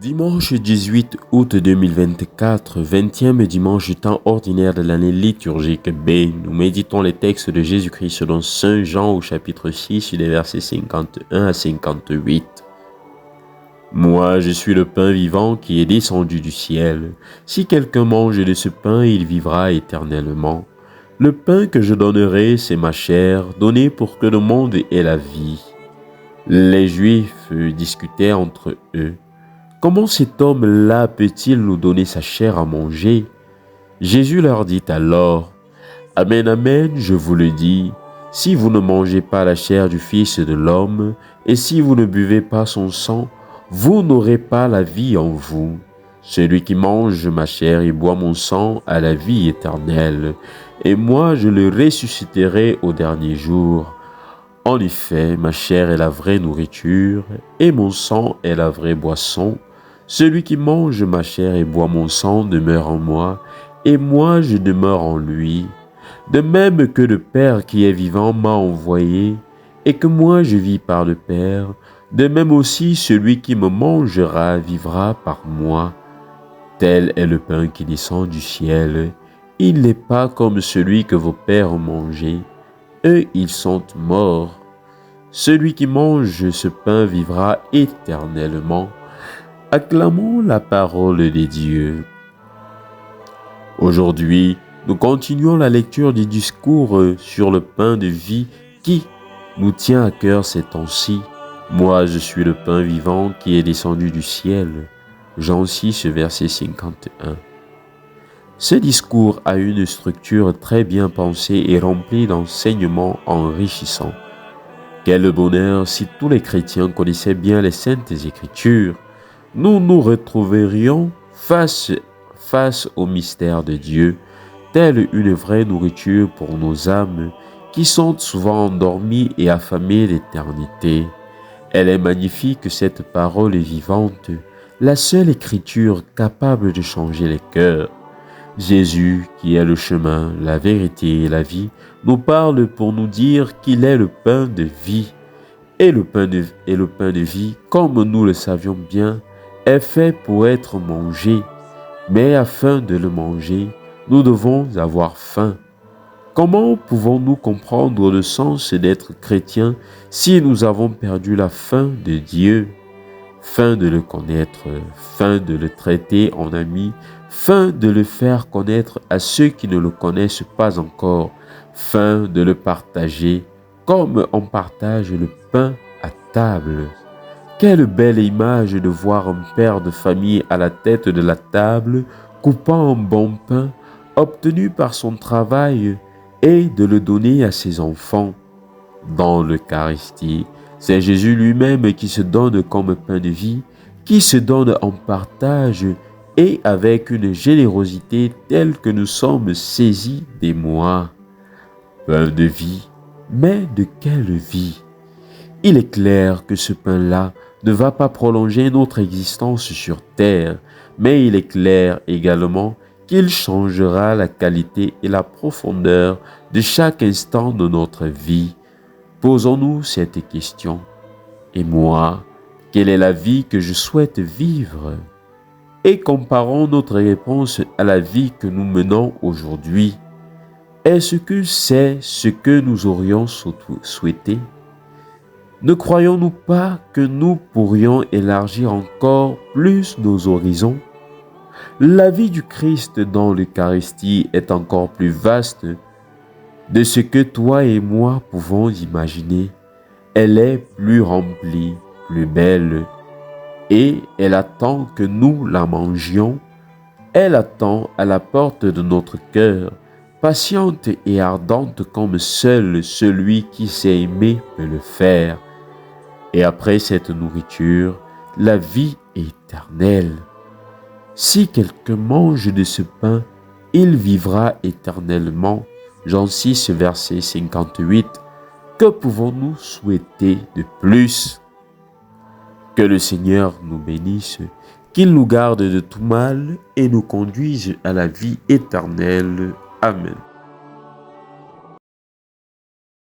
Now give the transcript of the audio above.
Dimanche 18 août 2024, 20e dimanche du temps ordinaire de l'année liturgique B. Nous méditons les textes de Jésus-Christ selon Saint Jean au chapitre 6, les versets 51 à 58. Moi, je suis le pain vivant qui est descendu du ciel. Si quelqu'un mange de ce pain, il vivra éternellement. Le pain que je donnerai, c'est ma chair, donnée pour que le monde ait la vie. Les Juifs discutaient entre eux. Comment cet homme-là peut-il nous donner sa chair à manger? Jésus leur dit alors, « Amen, amen, je vous le dis, si vous ne mangez pas la chair du Fils de l'homme, et si vous ne buvez pas son sang, vous n'aurez pas la vie en vous. Celui qui mange ma chair et boit mon sang a la vie éternelle, et moi je le ressusciterai au dernier jour. En effet, ma chair est la vraie nourriture, et mon sang est la vraie boisson. Celui qui mange ma chair et boit mon sang demeure en moi, et moi je demeure en lui. De même que le Père qui est vivant m'a envoyé, et que moi je vis par le Père, de même aussi celui qui me mangera vivra par moi. Tel est le pain qui descend du ciel. Il n'est pas comme celui que vos pères ont mangé. Eux, ils sont morts. Celui qui mange ce pain vivra éternellement. Acclamons la parole de Dieu. Aujourd'hui, nous continuons la lecture du discours sur le pain de vie qui nous tient à cœur ces temps-ci. Moi, je suis le pain vivant qui est descendu du ciel. Jean 6, verset 51. Ce discours a une structure très bien pensée et remplie d'enseignements enrichissants. Quel bonheur si tous les chrétiens connaissaient bien les Saintes Écritures. Nous nous retrouverions face au mystère de Dieu, telle une vraie nourriture pour nos âmes qui sont souvent endormies et affamées d'éternité. Elle est magnifique, cette parole vivante, la seule écriture capable de changer les cœurs. Jésus, qui est le chemin, la vérité et la vie, nous parle pour nous dire qu'il est le pain de vie. Et le pain de vie, comme nous le savions bien, est fait pour être mangé. Mais afin de le manger, nous devons avoir faim. Comment pouvons-nous comprendre le sens d'être chrétien si nous avons perdu la faim de Dieu? Faim de le connaître, faim de le traiter en ami, faim de le faire connaître à ceux qui ne le connaissent pas encore, faim de le partager comme on partage le pain à table. Quelle belle image de voir un père de famille à la tête de la table, coupant un bon pain obtenu par son travail et de le donner à ses enfants. Dans l'Eucharistie, c'est Jésus lui-même qui se donne comme pain de vie, qui se donne en partage et avec une générosité telle que nous sommes saisis d'émoi. Pain de vie, mais de quelle vie? Il est clair que ce pain-là ne va pas prolonger notre existence sur terre, mais il est clair également qu'il changera la qualité et la profondeur de chaque instant de notre vie. Posons-nous cette question. Et moi, quelle est la vie que je souhaite vivre? Et comparons notre réponse à la vie que nous menons aujourd'hui. Est-ce que c'est ce que nous aurions souhaité? Ne croyons-nous pas que nous pourrions élargir encore plus nos horizons? La vie du Christ dans l'Eucharistie est encore plus vaste de ce que toi et moi pouvons imaginer. Elle est plus remplie, plus belle, et elle attend que nous la mangions. Elle attend à la porte de notre cœur, patiente et ardente comme seul celui qui s'est aimé peut le faire. Et après cette nourriture, la vie est éternelle. Si quelqu'un mange de ce pain, il vivra éternellement. Jean 6, verset 58. Que pouvons-nous souhaiter de plus? Que le Seigneur nous bénisse, qu'il nous garde de tout mal et nous conduise à la vie éternelle. Amen.